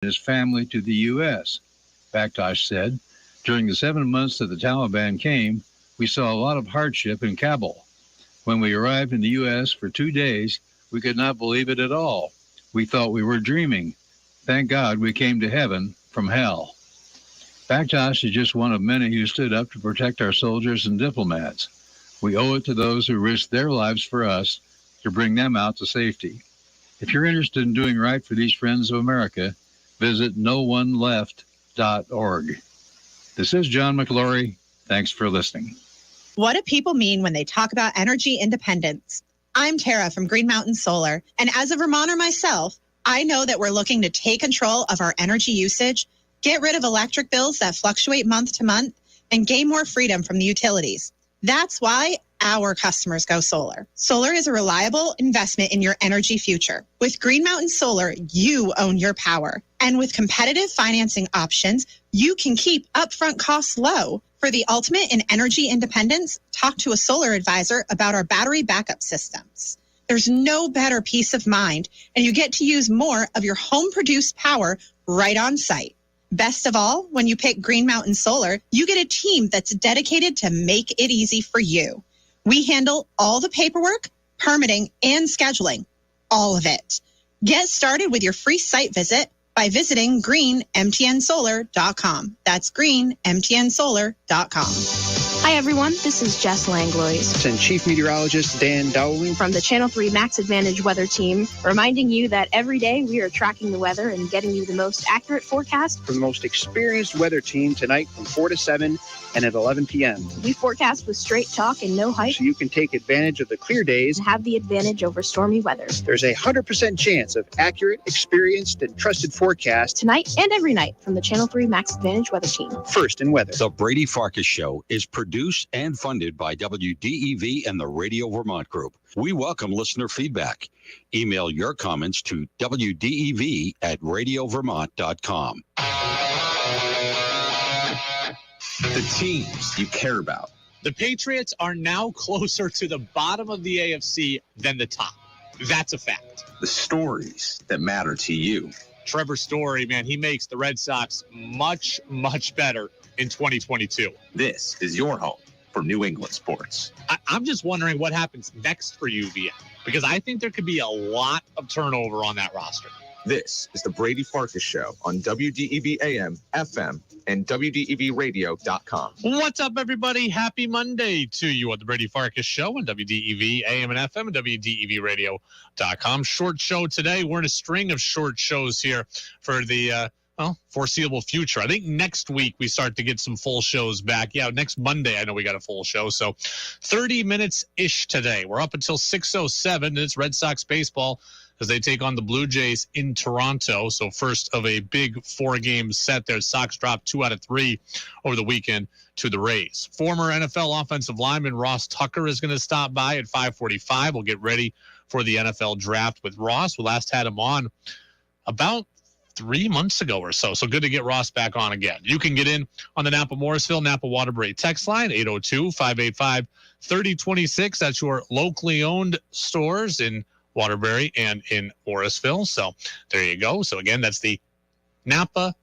his family to the U.S. Farkas said, during the 7 months that the Taliban came, we saw a lot of hardship in Kabul. When we arrived in the U.S. for 2 days, we could not believe it at all. We thought we were dreaming. Thank God we came to heaven from hell. Farkas is just one of many who stood up to protect our soldiers and diplomats. We owe it to those who risked their lives for us to bring them out to safety. If you're interested in doing right for these friends of America, visit nooneleft.org. This is John McLaurie. Thanks for listening. What do people mean when they talk about energy independence? I'm Tara from Green Mountain Solar, and as a Vermonter myself, I know that we're looking to take control of our energy usage, get rid of electric bills that fluctuate month to month, and gain more freedom from the utilities. That's why our customers go solar. Solar is a reliable investment in your energy future. With Green Mountain Solar, you own your power. And with competitive financing options, you can keep upfront costs low. For the ultimate in energy independence, talk to a solar advisor about our battery backup systems. There's no better peace of mind, and you get to use more of your home-produced power right on site. Best of all, when you pick Green Mountain Solar, you get a team that's dedicated to make it easy for you. We handle all the paperwork, permitting, and scheduling. All of it. Get started with your free site visit by visiting greenmtnsolar.com. That's greenmtnsolar.com. Hi, everyone. This is Jess Langlois and Chief Meteorologist Dan Dowling from the Channel 3 Max Advantage Weather Team, reminding you that every day we are tracking the weather and getting you the most accurate forecast from the most experienced weather team tonight from 4 to 7 and at 11 p.m. We forecast with straight talk and no hype, so you can take advantage of the clear days and have the advantage over stormy weather. There's a 100% chance of accurate, experienced, and trusted forecast tonight and every night from the Channel 3 Max Advantage Weather Team. First in weather. The Brady Farkas Show is produced and funded by WDEV and the Radio Vermont Group. We welcome listener feedback. Email your comments to wdev@radiovermont.com. The teams you care about. The Patriots are now closer to the bottom of the AFC than the top. That's a fact. The stories that matter to you. Trevor Story, man, he makes the Red Sox much, much better in 2022. This is your home for New England sports. I'm just wondering what happens next for UVA, because I think there could be a lot of turnover on that roster. This is the Brady Farkas Show on WDEV AM, FM, and WDEVradio.com. What's up, everybody? Happy Monday to you on the Brady Farkas Show on WDEV AM and FM and WDEVradio.com. Short show today. We're in a string of short shows here for the foreseeable future. I think next week we start to get some full shows back. Yeah, next Monday I know we got a full show. So 30 minutes-ish today. We're up until 6:07, and it's Red Sox baseball as they take on the Blue Jays in Toronto. So first of a big 4-game set there. Sox dropped 2 out of 3 over the weekend to the Rays. Former NFL offensive lineman Ross Tucker is going to stop by at 5:45. We'll get ready for the NFL draft with Ross. We last had him on about 3 months ago or so. So good to get Ross back on again. You can get in on the Napa Morrisville, Napa Waterbury text line, 802-585-3026. That's your locally owned stores in Waterbury and in Morrisville. So there you go. So again, that's the Napa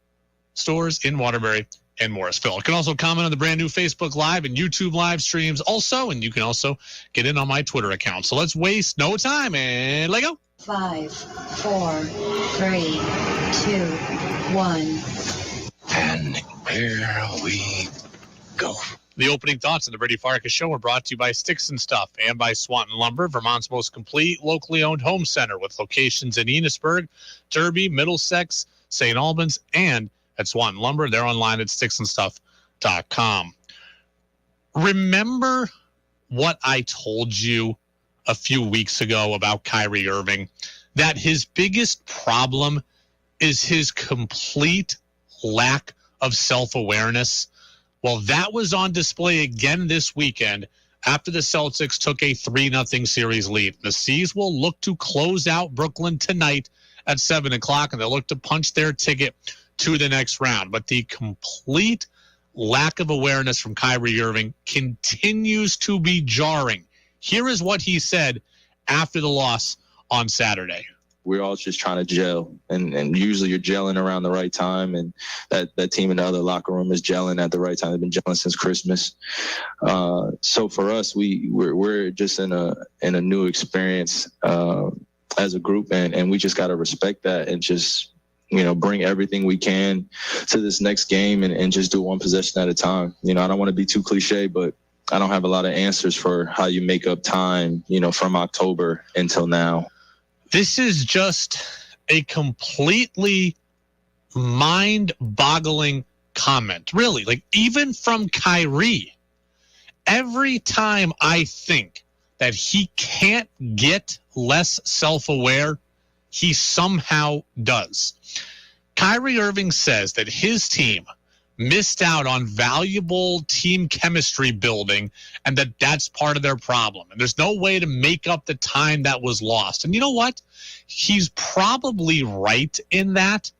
stores in Waterbury and Morrisville. You can also comment on the brand new Facebook Live and YouTube live streams also, and you can also get in on my Twitter account. So let's waste no time and let go. 5, 4, 3, 2, 1. And here we go. The opening thoughts on the Brady Farkas Show are brought to you by Sticks and Stuff and by Swanton Lumber, Vermont's most complete locally owned home center with locations in Enosburg, Derby, Middlesex, St. Albans, and at Swanton Lumber. They're online at sticksandstuff.com. Remember what I told you a few weeks ago about Kyrie Irving, that his biggest problem is his complete lack of self-awareness? Well, that was on display again this weekend after the Celtics took a 3-0 series lead. The C's will look to close out Brooklyn tonight at 7 o'clock, and they'll look to punch their ticket to the next round. But the complete lack of awareness from Kyrie Irving continues to be jarring. Here is what he said after the loss on Saturday. we're all just trying to gel. And usually you're gelling around the right time, and that team in the other locker room is gelling at the right time. They've been gelling since Christmas. So for us, we're just in a new experience as a group, and we just got to respect that and just, bring everything we can to this next game and just do one possession at a time. I don't want to be too cliche, but I don't have a lot of answers for how you make up time, from October until now. This is just a completely mind-boggling comment, really. Like, even from Kyrie, every time I think that he can't get less self-aware, he somehow does. Kyrie Irving says that his team missed out on valuable team chemistry building and that's part of their problem. And there's no way to make up the time that was lost. And you know what? He's probably right in that,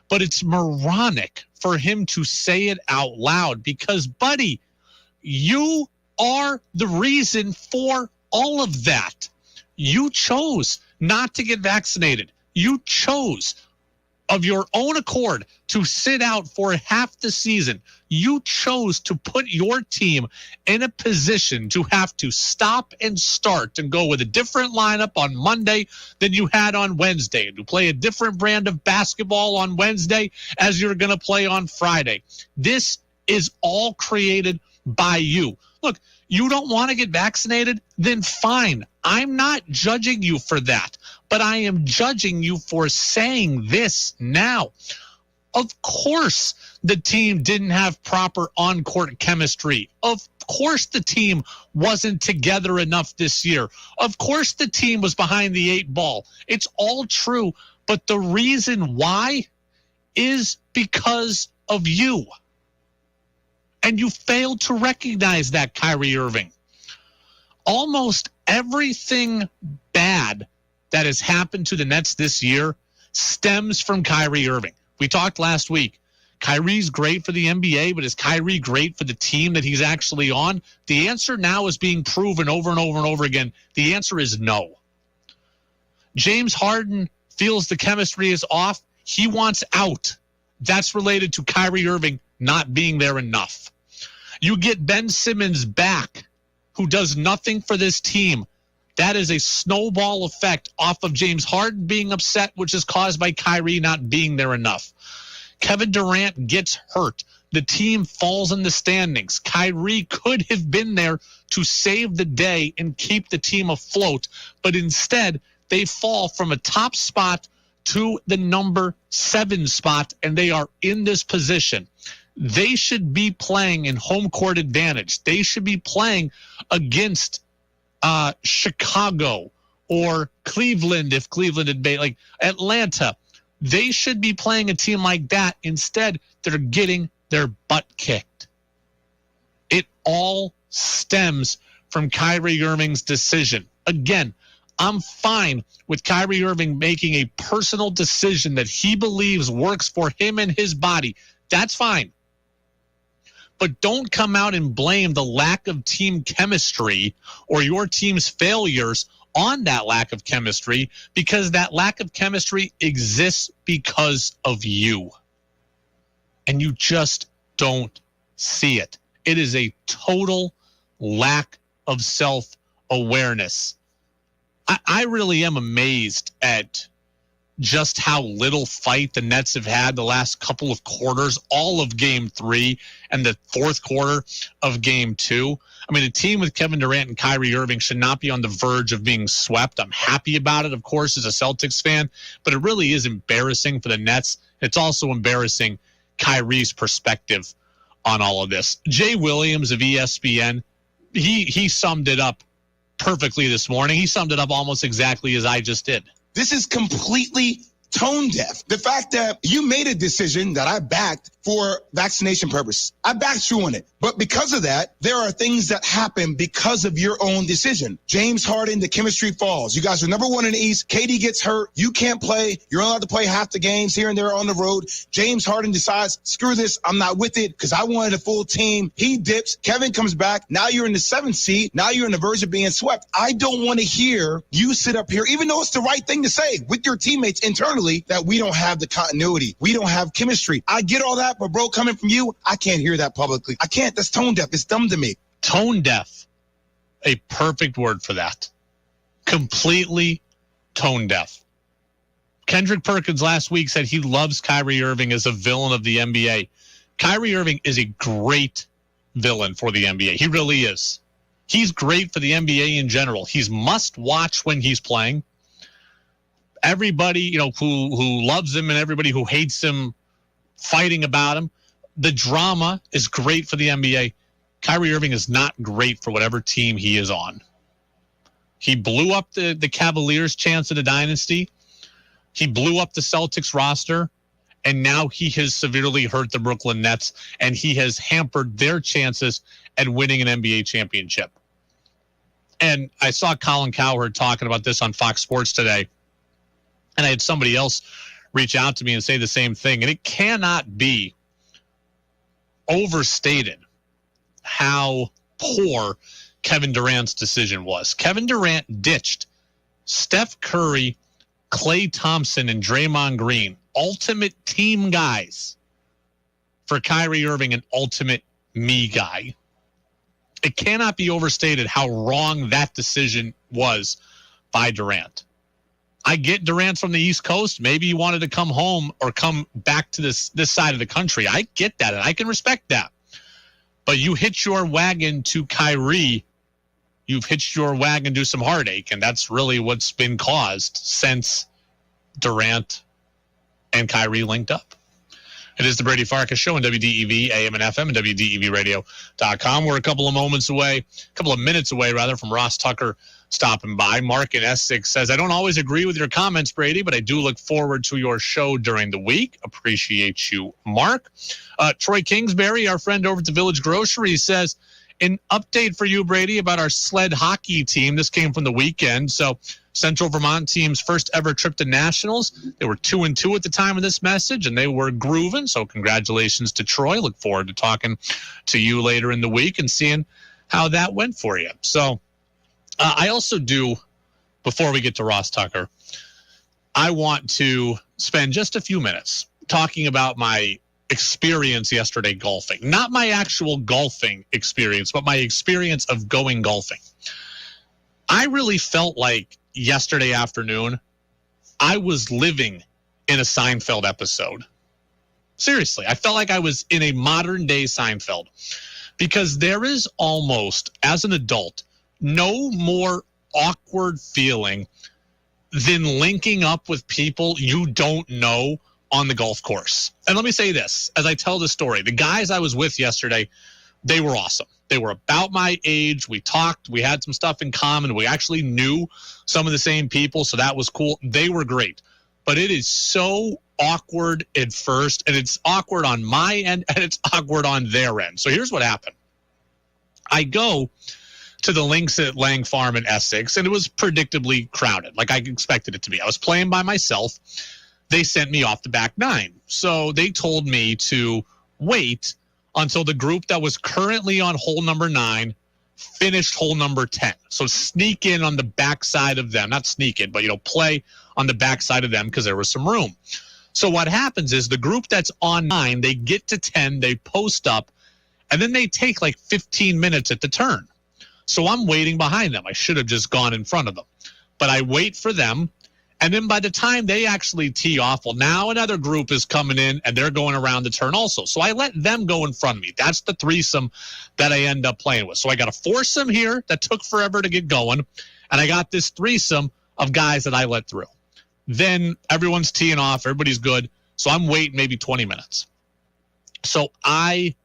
but it's moronic for him to say it out loud because, buddy, you are the reason for all of that. You chose not to get vaccinated. You chose of your own accord to sit out for half the season. You chose to put your team in a position to have to stop and start and go with a different lineup on Monday than you had on Wednesday, and to play a different brand of basketball on Wednesday as you're going to play on Friday. This is all created by you. Look, you don't want to get vaccinated? Then fine. I'm not judging you for that, but I am judging you for saying this now. Of course the team didn't have proper on-court chemistry. Of course the team wasn't together enough this year. Of course the team was behind the 8 ball. It's all true, but the reason why is because of you. And you failed to recognize that, Kyrie Irving. Almost everything bad that has happened to the Nets this year stems from Kyrie Irving. We talked last week. Kyrie's great for the NBA, but is Kyrie great for the team that he's actually on? The answer now is being proven over and over and over again. The answer is no. James Harden feels the chemistry is off. He wants out. That's related to Kyrie Irving not being there enough. You get Ben Simmons back, who does nothing for this team. That is a snowball effect off of James Harden being upset, which is caused by Kyrie not being there enough. Kevin Durant gets hurt. The team falls in the standings. Kyrie could have been there to save the day and keep the team afloat, but instead they fall from a top spot to the number 7 spot, and they are in this position. They should be playing in home court advantage. They should be playing against Chicago or Cleveland, if Cleveland had been like Atlanta. They should be playing a team like that. Instead, they're getting their butt kicked. It all stems from Kyrie Irving's decision. Again, I'm fine with Kyrie Irving making a personal decision that he believes works for him and his body. That's fine. But don't come out and blame the lack of team chemistry or your team's failures on that lack of chemistry, because that lack of chemistry exists because of you. And you just don't see it. It is a total lack of self-awareness. I really am amazed at just how little fight the Nets have had the last couple of quarters, all of Game 3 and the fourth quarter of Game 2. I mean, a team with Kevin Durant and Kyrie Irving should not be on the verge of being swept. I'm happy about it, of course, as a Celtics fan, but it really is embarrassing for the Nets. It's also embarrassing Kyrie's perspective on all of this. Jay Williams of ESPN, he summed it up perfectly this morning. He summed it up almost exactly as I just did. This is completely tone deaf. The fact that you made a decision that I backed for vaccination purposes. I backed you on it. But because of that, there are things that happen because of your own decision. James Harden, the chemistry falls. You guys are number one in the East. KD gets hurt. You can't play. You're allowed to play half the games here and there on the road. James Harden decides, screw this. I'm not with it because I wanted a full team. He dips. Kevin comes back. Now you're in the 7th seed. Now you're on the verge of being swept. I don't want to hear you sit up here, even though it's the right thing to say with your teammates internally, that we don't have the continuity. We don't have chemistry. I get all that, but bro, coming from you, I can't hear that publicly. I can't. That's tone deaf. It's dumb to me. Tone deaf. A perfect word for that. Completely tone deaf. Kendrick Perkins last week said he loves Kyrie Irving as a villain of the NBA. Kyrie Irving is a great villain for the NBA. He really is. He's great for the NBA in general. He's must watch when he's playing. Everybody, who loves him and everybody who hates him fighting about him. The drama is great for the NBA. Kyrie Irving is not great for whatever team he is on. He blew up the Cavaliers' chance at a dynasty. He blew up the Celtics roster. And now he has severely hurt the Brooklyn Nets, and he has hampered their chances at winning an NBA championship. And I saw Colin Cowherd talking about this on Fox Sports today. And I had somebody else reach out to me and say the same thing. And it cannot be overstated how poor Kevin Durant's decision was. Kevin Durant ditched Steph Curry, Klay Thompson, and Draymond Green, ultimate team guys, for Kyrie Irving, an ultimate me guy. It cannot be overstated how wrong that decision was by Durant. I get Durant's from the East Coast. Maybe he wanted to come home or come back to this side of the country. I get that, and I can respect that. But you hitch your wagon to Kyrie, you've hitched your wagon to some heartache, and that's really what's been caused since Durant and Kyrie linked up. It is the Brady Farkas Show on WDEV, AM and FM, and WDEVradio.com. We're a couple of minutes away from Ross Tucker stopping by. Mark in Essex says, I don't always agree with your comments, Brady, but I do look forward to your show during the week. Appreciate you, Mark. Troy Kingsbury, our friend over at the Village Grocery, says, an update for you, Brady, about our sled hockey team. This came from the weekend. So Central Vermont team's first ever trip to nationals. They were 2-2 at the time of this message, and they were grooving. So congratulations to Troy. Look forward to talking to you later in the week and seeing how that went for you. So I also do, before we get to Ross Tucker, I want to spend just a few minutes talking about my experience yesterday golfing. Not my actual golfing experience, but my experience of going golfing. I really felt like yesterday afternoon I was living in a Seinfeld episode. Seriously, I felt like I was in a modern day Seinfeld, because there is almost, as an adult, no more awkward feeling than linking up with people you don't know on the golf course. And let me say this, as I tell the story, the guys I was with yesterday, they were awesome. They were about my age. We talked. We had some stuff in common. We actually knew some of the same people, so that was cool. They were great. But it is so awkward at first, and it's awkward on my end, and it's awkward on their end. So here's what happened. I go to the links at Lang Farm in Essex, and it was predictably crowded, like I expected it to be. I was playing by myself. They sent me off the back nine. So they told me to wait until the group that was currently on hole number 9 finished hole number 10. So sneak in on the backside of them. Not sneak in, but, play on the backside of them because there was some room. So what happens is the group that's on 9, they get to 10, they post up, and then they take like 15 minutes at the turn. So I'm waiting behind them. I should have just gone in front of them. But I wait for them. And then by the time they actually tee off, well, now another group is coming in, and they're going around the turn also. So I let them go in front of me. That's the threesome that I end up playing with. So I got a foursome here that took forever to get going, and I got this threesome of guys that I let through. Then everyone's teeing off. Everybody's good. So I'm waiting maybe 20 minutes. So I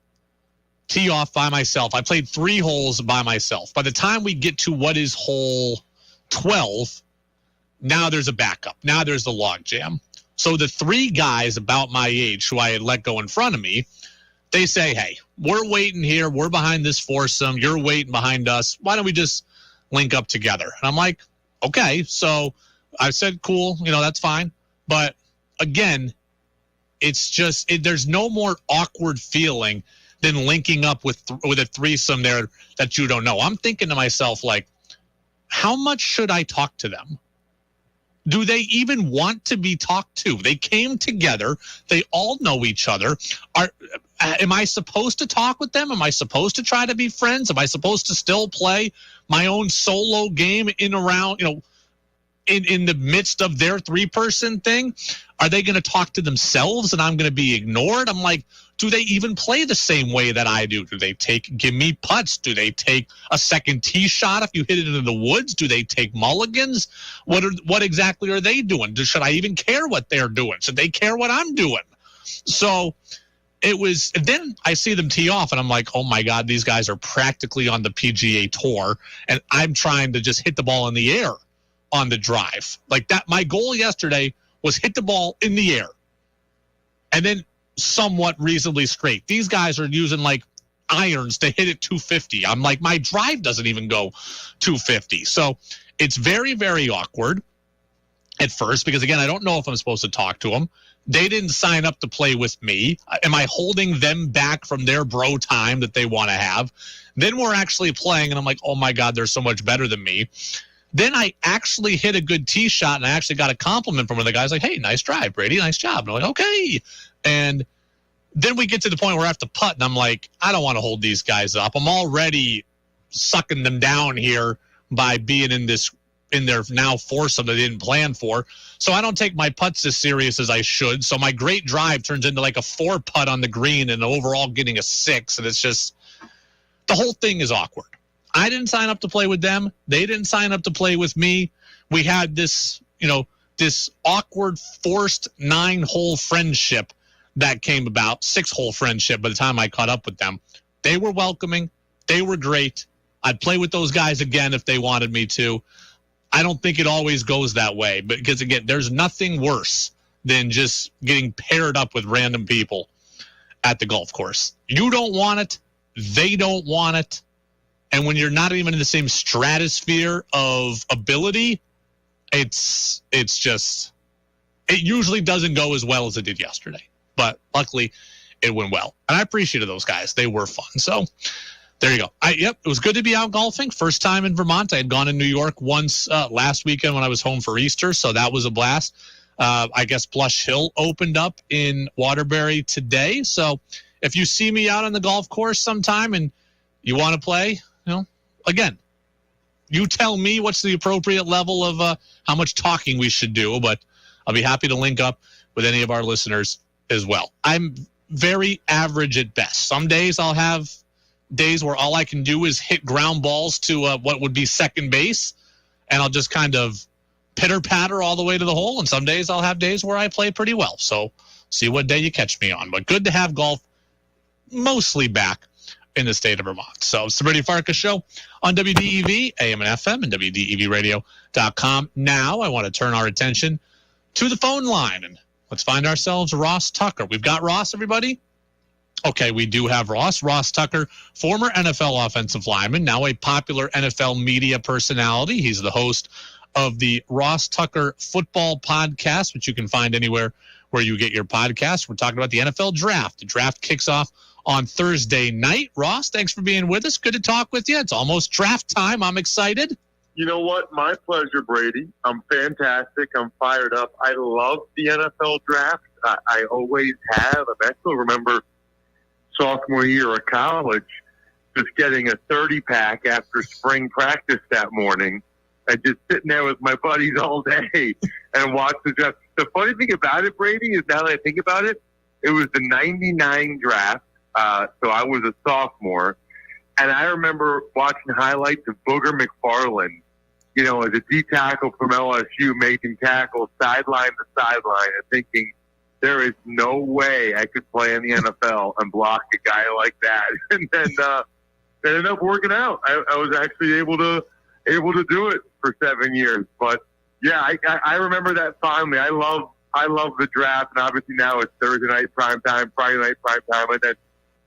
tee off by myself. I played 3 holes by myself. By the time we get to what is hole 12, now there's a backup. Now there's the log jam. So the three guys about my age who I had let go in front of me, they say, hey, we're waiting here. We're behind this foursome. You're waiting behind us. Why don't we just link up together? And I'm like, okay. So I said, cool, that's fine. But again, it's just there's no more awkward feeling than linking up with a threesome there that you don't know. I'm thinking to myself, like, how much should I talk to them? Do they even want to be talked to? They came together. They all know each other. Am I supposed to talk with them? Am I supposed to try to be friends? Am I supposed to still play my own solo game in the midst of their three-person thing? Are they going to talk to themselves and I'm going to be ignored? I'm like, do they even play the same way that I do? Do they give me putts? Do they take a second tee shot if you hit it into the woods? Do they take mulligans? What exactly are they doing? Should I even care what they're doing? Should they care what I'm doing? So then I see them tee off and I'm like, oh my God, these guys are practically on the PGA Tour and I'm trying to just hit the ball in the air on the drive. Like that, my goal yesterday was hit the ball in the air and then somewhat reasonably straight. These guys are using like irons to hit it 250. I'm like, my drive doesn't even go 250. So it's very, very awkward at first because, again, I don't know if I'm supposed to talk to them. They didn't sign up to play with me. Am I holding them back from their bro time that they want to have? Then we're actually playing, and I'm like, oh, my God, they're so much better than me. Then I actually hit a good tee shot, and I actually got a compliment from one of the guys like, hey, nice drive, Brady, nice job. And I'm like, okay. And then we get to the point where I have to putt, and I'm like, I don't want to hold these guys up. I'm already sucking them down here by being in their now foursome that they didn't plan for. So I don't take my putts as serious as I should. So my great drive turns into like a 4-putt on the green and overall getting a 6. And it's just, the whole thing is awkward. I didn't sign up to play with them. They didn't sign up to play with me. We had this, this awkward forced 9-hole friendship that came about, 6-hole friendship by the time I caught up with them. They were welcoming. They were great. I'd play with those guys again if they wanted me to. I don't think it always goes that way, because, again, there's nothing worse than just getting paired up with random people at the golf course. You don't want it. They don't want it. And when you're not even in the same stratosphere of ability, it's just, it usually doesn't go as well as it did yesterday. But luckily, it went well. And I appreciated those guys. They were fun. So there you go. It was good to be out golfing. First time in Vermont. I had gone to New York once last weekend when I was home for Easter, so that was a blast. I guess Blush Hill opened up in Waterbury today. So if you see me out on the golf course sometime and you want to play, again, you tell me what's the appropriate level of how much talking we should do, but I'll be happy to link up with any of our listeners as well. I'm very average at best. Some days I'll have days where all I can do is hit ground balls to what would be second base, and I'll just kind of pitter-patter all the way to the hole, and some days I'll have days where I play pretty well. So see what day you catch me on. But good to have golf mostly back in the state of Vermont. So it's the Brady Farkas Show on WDEV, AM and FM, and WDEVradio.com. Now I want to turn our attention to the phone line, and let's find ourselves Ross Tucker. We've got Ross, everybody? Okay, we do have Ross. Ross Tucker, former NFL offensive lineman, now a popular NFL media personality. He's the host of the Ross Tucker Football Podcast, which you can find anywhere where you get your podcast. We're talking about the NFL Draft. The draft kicks off on Thursday night. Ross, thanks for being with us. Good to talk with you. It's almost draft time. I'm excited. You know what? My pleasure, Brady. I'm fantastic. I'm fired up. I love the NFL Draft. I always have. I still remember sophomore year of college, just getting a 30-pack after spring practice that morning and just sitting there with my buddies all day and watch the draft. The funny thing about it, Brady, is now that I think about it, it was the 99 draft, so I was a sophomore, and I remember watching highlights of Booger McFarland, as a D tackle from LSU making tackles sideline to sideline and thinking, there is no way I could play in the NFL and block a guy like that. And then it ended up working out. I was actually able to do it for 7 years. But yeah, I remember that fondly. I I love the draft, and obviously now it's Thursday night prime time, Friday night prime time, and then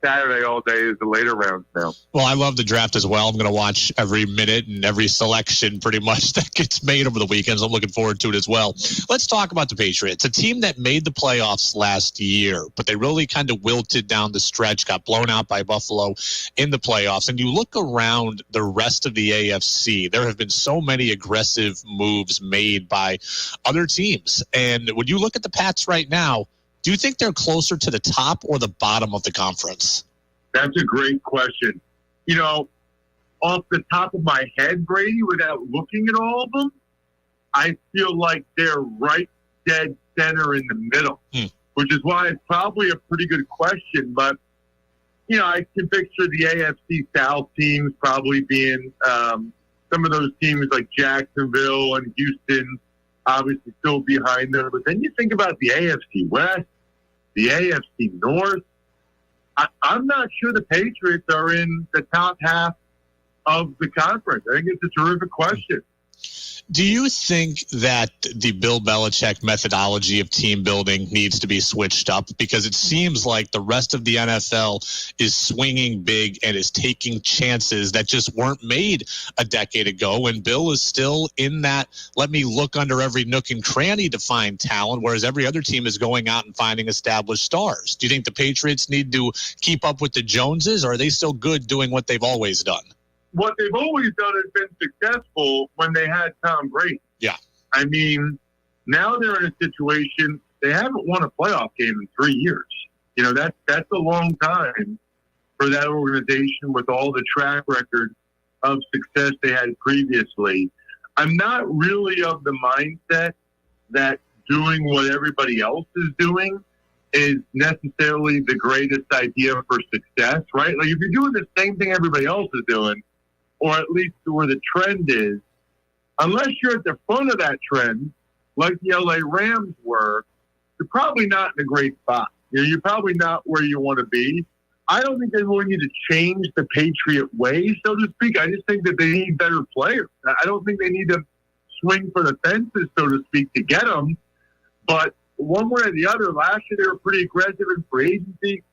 Saturday all day is the later rounds now. Well, I love the draft as well. I'm going to watch every minute and every selection pretty much that gets made over the weekends. I'm looking forward to it as well. Let's talk about the Patriots, a team that made the playoffs last year, but they really kind of wilted down the stretch, got blown out by Buffalo in the playoffs. And you look around the rest of the AFC, there have been so many aggressive moves made by other teams. And when you look at the Pats right now, do you think they're closer to the top or the bottom of the conference? That's a great question. You know, off the top of my head, Brady, without looking at all of them, I feel like they're right dead center in the middle, which is why it's probably a pretty good question. But, you know, I can picture the AFC South teams probably being some of those teams like Jacksonville and Houston, obviously still behind them. But then you think about the AFC West, the AFC North. I'm not sure the Patriots are in the top half of the conference. I think it's a terrific question. Do you think that the Bill Belichick methodology of team building needs to be switched up? Because it seems like the rest of the NFL is swinging big and is taking chances that just weren't made a decade ago. And Bill is still in that, let me look under every nook and cranny to find talent, whereas every other team is going out and finding established stars. Do you think the Patriots need to keep up with the Joneses, or are they still good doing what they've always done? What they've always done has been successful when they had Tom Brady. Yeah. I mean, now they're in a situation, they haven't won a playoff game in 3 years. You know, that's a long time for that organization with all the track record of success they had previously. I'm not really of the mindset that doing what everybody else is doing is necessarily the greatest idea for success, right? Like if you're doing the same thing everybody else is doing, or at least where the trend is, unless you're at the front of that trend, like the LA Rams were, you're probably not in a great spot. You know, you're probably not where you want to be. I don't think they really need to change the Patriot way, so to speak. I just think that they need better players. I don't think they need to swing for the fences, so to speak, to get them. But one way or the other, last year they were pretty aggressive in free agency.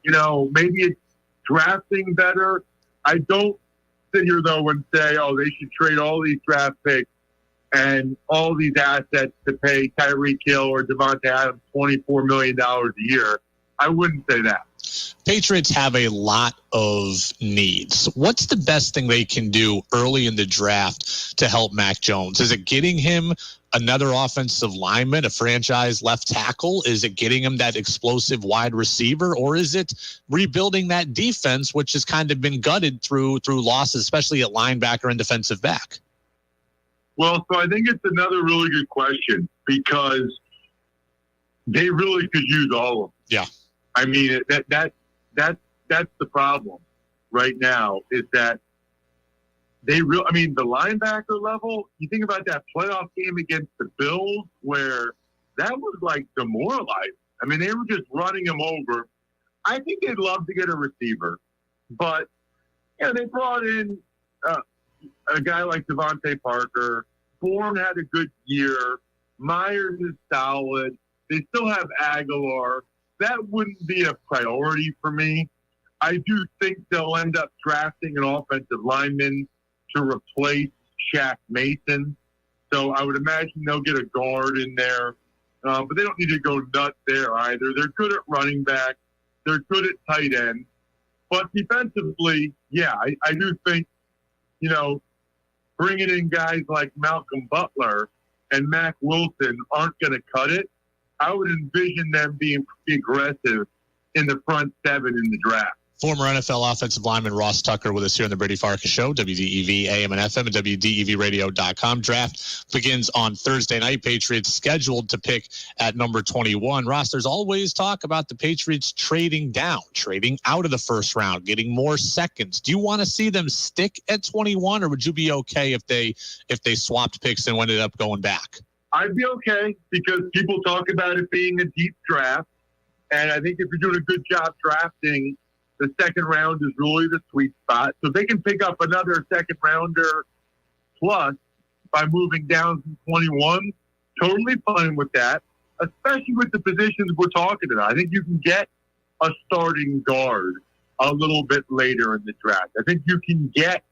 You know, maybe it's drafting better. I don't sit here, though, and say, oh, they should trade all these draft picks and all these assets to pay Kyrie or Devontae Adams $24 million a year. I wouldn't say that. Patriots have a lot of needs. What's the best thing they can do early in the draft to help Mac Jones? Is it getting him another offensive lineman, a franchise left tackle? Is it getting him that explosive wide receiver? Or is it rebuilding that defense, which has kind of been gutted through losses, especially at linebacker and defensive back? Well, so I think it's another really good question because they really could use all of them. Yeah. I mean, that's the problem right now is that the linebacker level, you think about that playoff game against the Bills where that was like demoralizing. I mean, they were just running them over. I think they'd love to get a receiver, but they brought in a guy like Devontae Parker. Bourne had a good year. Myers is solid. They still have Aguilar. That wouldn't be a priority for me. I do think they'll end up drafting an offensive lineman to replace Shaq Mason. So I would imagine they'll get a guard in there. But they don't need to go nuts there either. They're good at running back. They're good at tight end. But defensively, yeah, I do think, bringing in guys like Malcolm Butler and Mac Wilson aren't going to cut it. I would envision them being pretty aggressive in the front seven in the draft. Former NFL offensive lineman Ross Tucker with us here on the Brady Farkas Show, WDEV, AM and FM, and WDEVradio.com. Draft begins on Thursday night. Patriots scheduled to pick at number 21. Ross, there's always talk about the Patriots trading down, trading out of the first round, getting more seconds. Do you want to see them stick at 21, or would you be okay if they swapped picks and ended up going back? I'd be okay because people talk about it being a deep draft. And I think if you're doing a good job drafting, the second round is really the sweet spot. So if they can pick up another second rounder plus by moving down from 21, totally fine with that. especially with the positions we're talking about. I think you can get a starting guard a little bit later in the draft. I think you can get,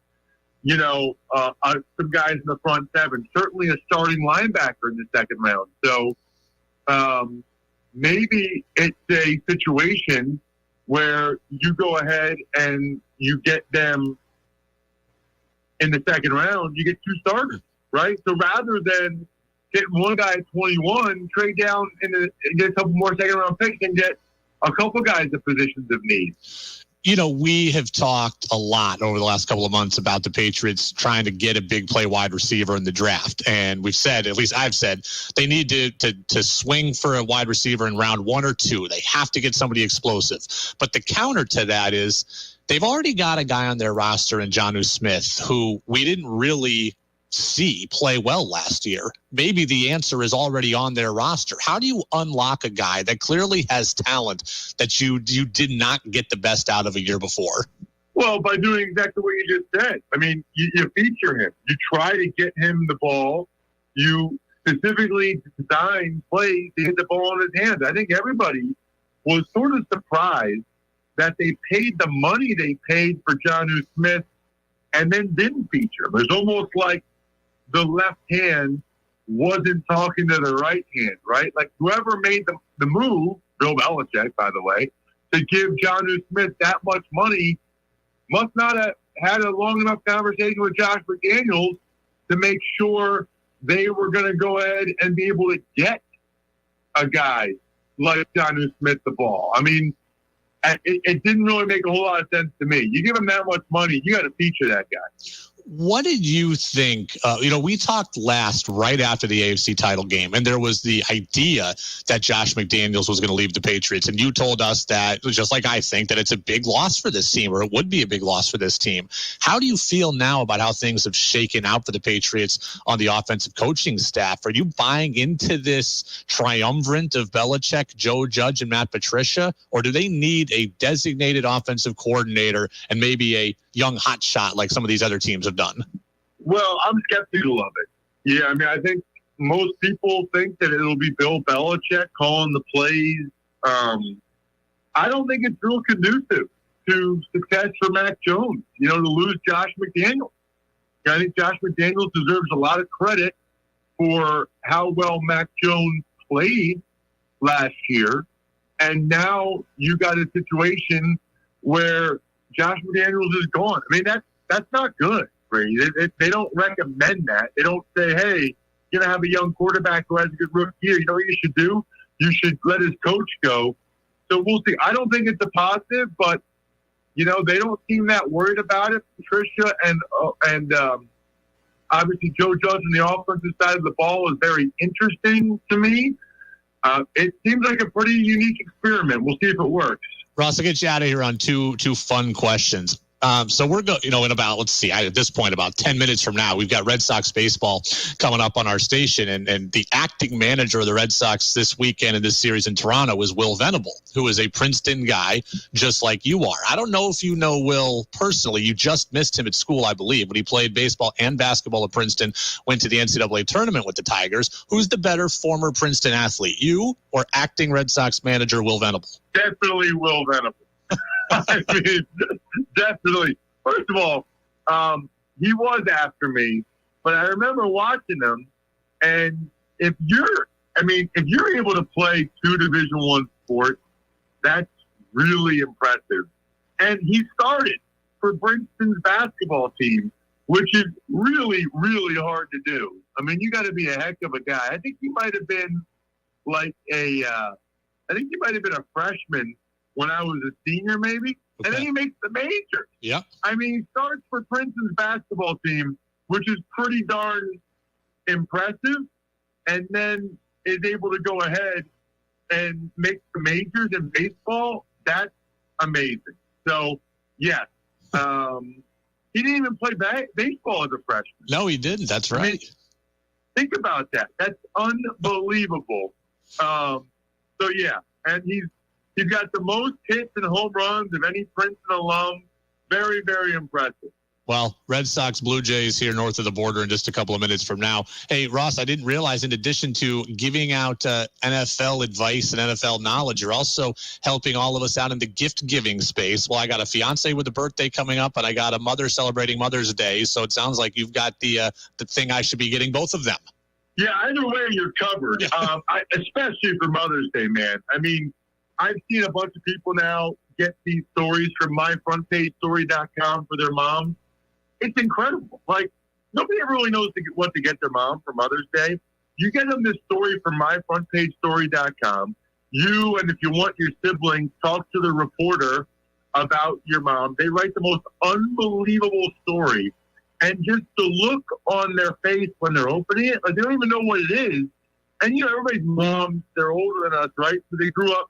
some guys in the front seven, certainly a starting linebacker in the second round. So maybe it's a situation where you go ahead and you get them in the second round, you get two starters, right? So rather than getting one guy at 21, trade down and get a couple more second-round picks and get a couple guys in positions of need. We have talked a lot over the last couple of months about the Patriots trying to get a big play wide receiver in the draft. And we've said, at least I've said, they need to swing for a wide receiver in round 1 or 2. They have to get somebody explosive. But the counter to that is they've already got a guy on their roster in Jonnu Smith, who we didn't really see play well last year. Maybe the answer is already on their roster. How do you unlock a guy that clearly has talent that you did not get the best out of a year before? Well, by doing exactly what you just said. I mean, you feature him. You try to get him the ball. You specifically design plays to hit the ball in his hands. I think everybody was sort of surprised that they paid the money they paid for Jonnu Smith and then didn't feature him. It's almost like the left hand wasn't talking to the right hand, right? Like whoever made the move, Bill Belichick, by the way, to give Jonnu Smith that much money must not have had a long enough conversation with Josh McDaniels to make sure they were going to go ahead and be able to get a guy like Jonnu Smith the ball. I mean, it didn't really make a whole lot of sense to me. You give him that much money, you got to feature that guy. What did you think? We talked right after the AFC title game, and there was the idea that Josh McDaniels was going to leave the Patriots. And you told us that, just like I think, that it's a big loss for this team, or it would be a big loss for this team. How do you feel now about how things have shaken out for the Patriots on the offensive coaching staff? Are you buying into this triumvirate of Belichick, Joe Judge, and Matt Patricia, or do they need a designated offensive coordinator and maybe a young hot shot like some of these other teams have done? Well, I'm skeptical of it. Yeah, I mean, I think most people think that it'll be Bill Belichick calling the plays. I don't think it's real conducive to success for Mac Jones, to lose Josh McDaniels. I think Josh McDaniels deserves a lot of credit for how well Mac Jones played last year. And now you got a situation where Josh McDaniels is gone. I mean, that's not good, Brady. They don't recommend that. They don't say, hey, you're going to have a young quarterback who has a good rookie year. You know what you should do? You should let his coach go. So we'll see. I don't think it's a positive, but, they don't seem that worried about it. Patricia and obviously Joe Judge on the offensive side of the ball is very interesting to me. It seems like a pretty unique experiment. We'll see if it works. Ross, I'll get you out of here on two fun questions. So we're going, in about, let's see, at this point, about 10 minutes from now, we've got Red Sox baseball coming up on our station. And the acting manager of the Red Sox this weekend in this series in Toronto is Will Venable, who is a Princeton guy, just like you are. I don't know if you know Will personally. You just missed him at school, I believe, but he played baseball and basketball at Princeton, went to the NCAA tournament with the Tigers. Who's the better former Princeton athlete, you or acting Red Sox manager Will Venable? Definitely Will Venable. I mean, definitely. First of all, he was after me, but I remember watching him. And if you're able to play two Division I sports, that's really impressive. And he started for Princeton's basketball team, which is really, really hard to do. I mean, you got to be a heck of a guy. I think he might have been a freshman when I was a senior, maybe. Okay. And then he makes the majors. Yeah. I mean, he starts for Princeton's basketball team, which is pretty darn impressive, and then is able to go ahead and make the majors in baseball. That's amazing. So, yes. He didn't even play baseball as a freshman. No, he didn't. That's right. I mean, think about that. That's unbelievable. So, yeah. And he's got the most hits and home runs of any Princeton alum. Very, very impressive. Well, Red Sox, Blue Jays here north of the border in just a couple of minutes from now. Hey, Ross, I didn't realize in addition to giving out NFL advice and NFL knowledge, you're also helping all of us out in the gift-giving space. Well, I got a fiance with a birthday coming up, and I got a mother celebrating Mother's Day, so it sounds like you've got the thing I should be getting both of them. Yeah, either way, you're covered, especially for Mother's Day, man. I mean, I've seen a bunch of people now get these stories from myfrontpagestory.com for their mom. It's incredible. Like, nobody ever really knows what to get their mom for Mother's Day. You get them this story from myfrontpagestory.com. You, and if you want your siblings, talk to the reporter about your mom. They write the most unbelievable story. And just the look on their face when they're opening it, like they don't even know what it is. And, you know, everybody's moms, they're older than us, right? So they grew up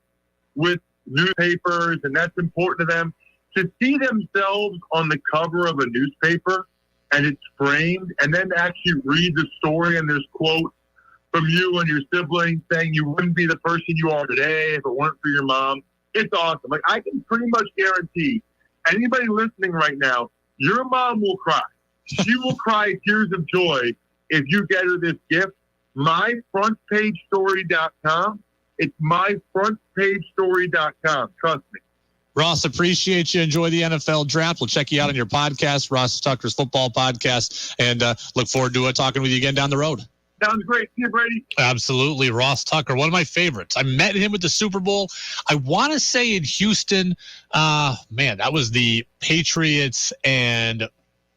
with newspapers, and that's important to them. To see themselves on the cover of a newspaper and it's framed, and then to actually read the story and there's quotes from you and your siblings saying you wouldn't be the person you are today if it weren't for your mom. It's awesome. Like, I can pretty much guarantee anybody listening right now, your mom will cry. She will cry tears of joy if you get her this gift. myfrontpagestory.com. It's myfrontpagestory.com. Trust me. Ross, appreciate you. Enjoy the NFL draft. We'll check you out on your podcast, Ross Tucker's Football Podcast, and look forward to talking with you again down the road. Sounds great. See you, Brady. Absolutely. Ross Tucker, one of my favorites. I met him at the Super Bowl. I want to say in Houston. Man, that was the Patriots and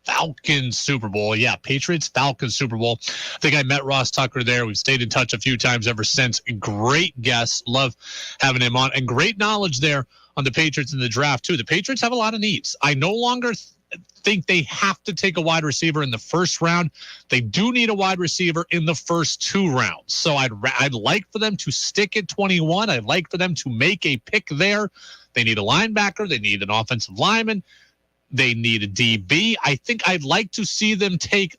Falcons Super Bowl. Yeah, Patriots, Falcons Super Bowl. I think I met Ross Tucker there. We've stayed in touch a few times ever since. Great guest. Love having him on. And great knowledge there on the Patriots in the draft, too. The Patriots have a lot of needs. I no longer think they have to take a wide receiver in the first round. They do need a wide receiver in the first 2 rounds. So I'd like for them to stick at 21. I'd like for them to make a pick there. They need a linebacker. They need an offensive lineman. They need a DB. I think I'd like to see them take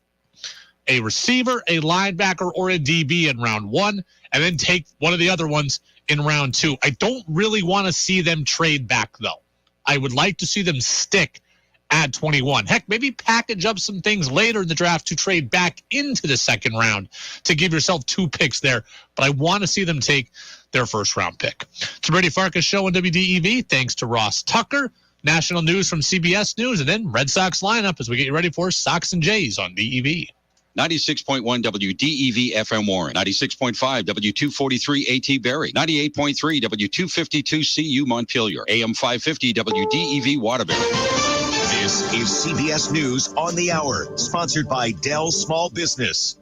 a receiver, a linebacker, or a DB in round 1, and then take one of the other ones in round 2. I don't really want to see them trade back, though. I would like to see them stick at 21. Heck, maybe package up some things later in the draft to trade back into the second round to give yourself 2 picks there. But I want to see them take their first round pick. It's the Brady Farkas Show on WDEV. Thanks to Ross Tucker. National news from CBS News, and then Red Sox lineup as we get you ready for Sox and Jays on DEV. 96.1 WDEV FM Warren, 96.5 W243 AT Barrie, 98.3 W252 CU Montpelier, AM 550 WDEV Waterbury. This is CBS News on the Hour, sponsored by Dell Small Business.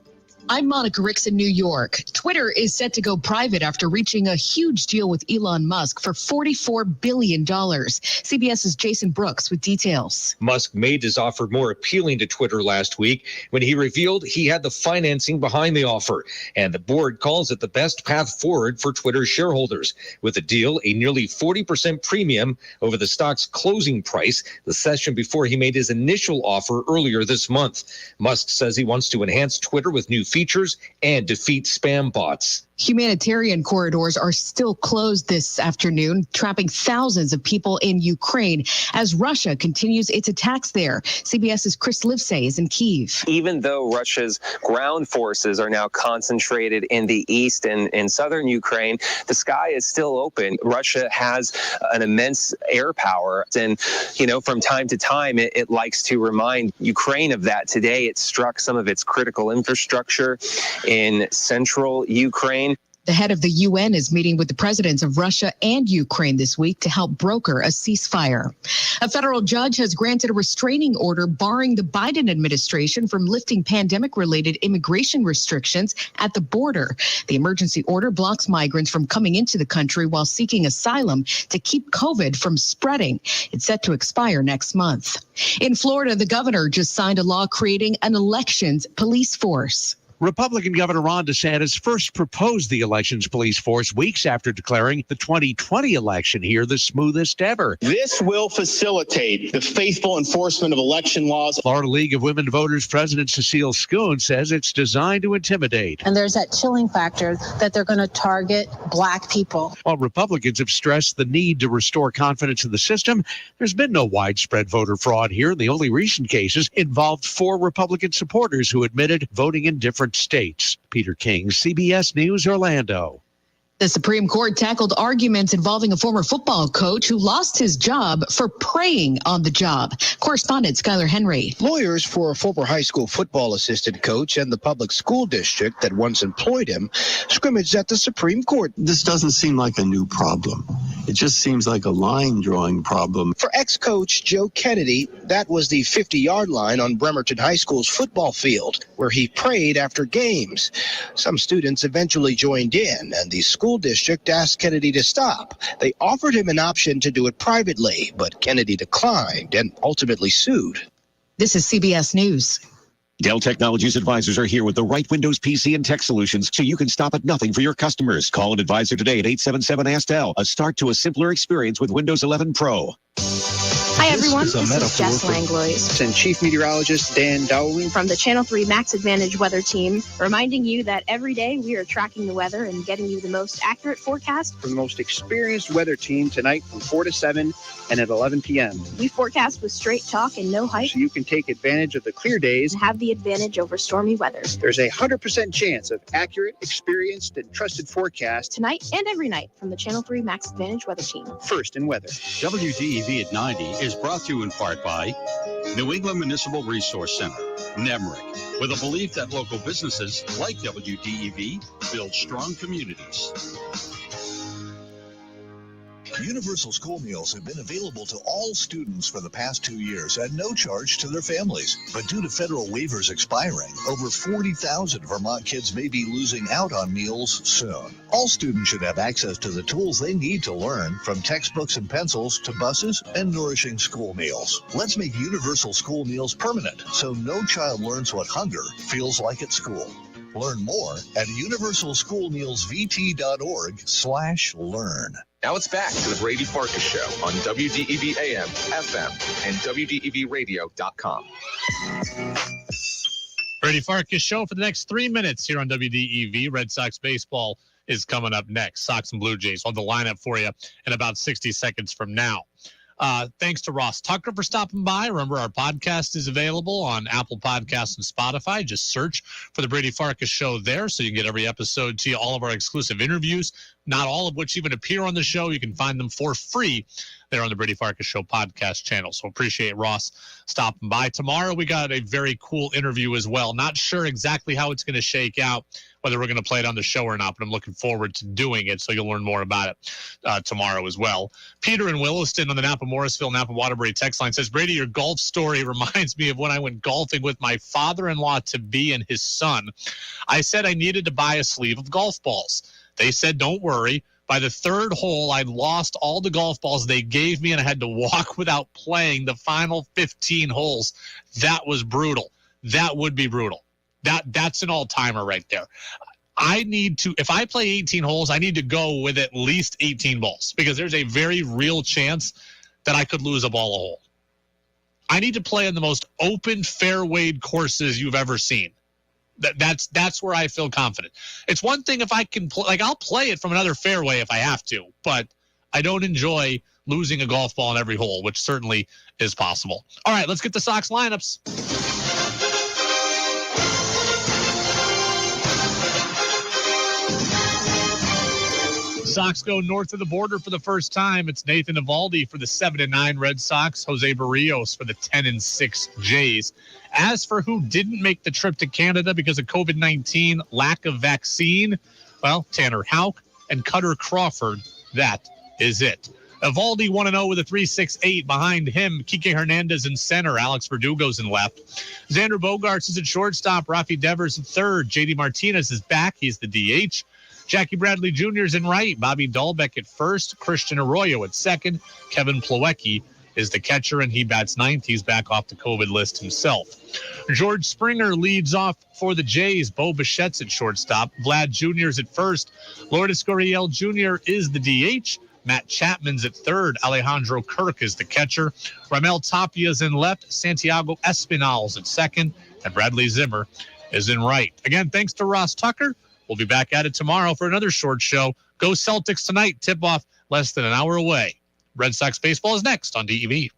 I'm Monica Ricks in New York. Twitter is set to go private after reaching a huge deal with Elon Musk for $44 billion. CBS's Jason Brooks with details. Musk made his offer more appealing to Twitter last week when he revealed he had the financing behind the offer. And the board calls it the best path forward for Twitter shareholders. With the deal, a nearly 40% premium over the stock's closing price, the session before he made his initial offer earlier this month. Musk says he wants to enhance Twitter with new features and defeat spam bots. Humanitarian corridors are still closed this afternoon, trapping thousands of people in Ukraine as Russia continues its attacks there. CBS's Chris Livesay is in Kyiv. Even though Russia's ground forces are now concentrated in the east and in southern Ukraine, the sky is still open. Russia has an immense air power. And, from time to time, it likes to remind Ukraine of that. Today, it struck some of its critical infrastructure in central Ukraine. The head of the UN is meeting with the presidents of Russia and Ukraine this week to help broker a ceasefire. A federal judge has granted a restraining order barring the Biden administration from lifting pandemic-related immigration restrictions at the border. The emergency order blocks migrants from coming into the country while seeking asylum to keep COVID from spreading. It's set to expire next month. In Florida, the governor just signed a law creating an elections police force. Republican Governor Ron DeSantis first proposed the elections police force weeks after declaring the 2020 election here the smoothest ever. This will facilitate the faithful enforcement of election laws. Florida League of Women Voters President Cecile Schoon says it's designed to intimidate. And there's that chilling factor that they're going to target Black people. While Republicans have stressed the need to restore confidence in the system, there's been no widespread voter fraud here. The only recent cases involved 4 Republican supporters who admitted voting in different states. Peter King, CBS News, Orlando. The Supreme Court tackled arguments involving a former football coach who lost his job for preying on the job. Correspondent Skylar Henry. Lawyers for a former high school football assistant coach and the public school district that once employed him scrimmaged at the Supreme Court. This doesn't seem like a new problem. It just seems like a line drawing problem. For ex-coach Joe Kennedy, that was the 50-yard line on Bremerton High School's football field, where he prayed after games. Some students eventually joined in, and the school district asked Kennedy to stop. They offered him an option to do it privately, but Kennedy declined and ultimately sued. This is CBS News. Dell Technologies advisors are here with the right Windows PC and tech solutions so you can stop at nothing for your customers. Call an advisor today at 877-ASK-DELL. A start to a simpler experience with Windows 11 Pro. Hi, everyone. This is Jess Langlois. And Chief Meteorologist Dan Dowling. From the Channel 3 Max Advantage Weather Team, reminding you that every day we are tracking the weather and getting you the most accurate forecast. From the most experienced weather team tonight from 4 to 7 and at 11 p.m. We forecast with straight talk and no hype. So you can take advantage of the clear days. And have the advantage over stormy weather. There's a 100% chance of accurate, experienced, and trusted forecast. Tonight and every night from the Channel 3 Max Advantage Weather Team. First in weather. WDEV at 90 is brought to you in part by New England Municipal Resource Center, NEMRIC, with a belief that local businesses like WDEV build strong communities. Universal school meals have been available to all students for the past 2 years at no charge to their families. But due to federal waivers expiring, over 40,000 Vermont kids may be losing out on meals soon. All students should have access to the tools they need to learn, from textbooks and pencils to buses and nourishing school meals. Let's make universal school meals permanent so no child learns what hunger feels like at school. Learn more at universalschoolmealsvt.org/learn. Now it's back to the Brady Farkas Show on WDEV AM, FM, and WDEVradio.com. Brady Farkas Show for the next 3 minutes here on WDEV. Red Sox baseball is coming up next. Sox and Blue Jays. We'll have the lineup for you in about 60 seconds from now. Thanks to Ross Tucker for stopping by. Remember, our podcast is available on Apple Podcasts and Spotify. Just search for the Brady Farkas Show there so you can get every episode to you, all of our exclusive interviews, not all of which even appear on the show. You can find them for free there on the Brady Farkas Show podcast channel. So appreciate Ross stopping by. Tomorrow we got a very cool interview as well. Not sure exactly how it's going to shake out, whether we're going to play it on the show or not, but I'm looking forward to doing it, so you'll learn more about it tomorrow as well. Peter in Williston on the Napa-Morrisville, Napa-Waterbury text line says, Brady, your golf story reminds me of when I went golfing with my father-in-law-to-be and his son. I said I needed to buy a sleeve of golf balls. They said, don't worry. By the third hole, I lost all the golf balls they gave me, and I had to walk without playing the final 15 holes. That was brutal. That would be brutal. That's an all-timer right there. I need to, if I play 18 holes, I need to go with at least 18 balls, because there's a very real chance that I could lose a ball a hole. I need to play in the most open fairwayed courses you've ever seen. That's where I feel confident. It's one thing if I can play, like I'll play it from another fairway if I have to, but I don't enjoy losing a golf ball in every hole, which certainly is possible. All right, let's get the Sox lineups. Sox go north of the border for the first time. It's Nathan Eovaldi for the 7-9 Red Sox, Jose Barrios for the 10-6 Jays. As for who didn't make the trip to Canada because of COVID-19 lack of vaccine, well, Tanner Houck and Cutter Crawford, that is it. Eovaldi 1-0 with a 3.68. Behind him, Kike Hernandez in center. Alex Verdugo's in left. Xander Bogaerts is at shortstop. Rafi Devers in third. JD Martinez is back. He's the DH. Jackie Bradley Jr. is in right. Bobby Dahlbeck at first. Christian Arroyo at second. Kevin Plawecki is the catcher, and he bats ninth. He's back off the COVID list himself. George Springer leads off for the Jays. Bo Bichette's at shortstop. Vlad Jr.'s at first. Lourdes Gurriel Jr. is the DH. Matt Chapman's at third. Alejandro Kirk is the catcher. Ramel Tapia's in left. Santiago Espinal's at second. And Bradley Zimmer is in right. Again, thanks to Ross Tucker. We'll be back at it tomorrow for another short show. Go Celtics tonight. Tip-off less than an hour away. Red Sox baseball is next on DEV.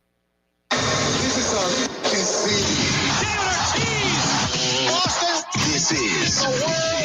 This is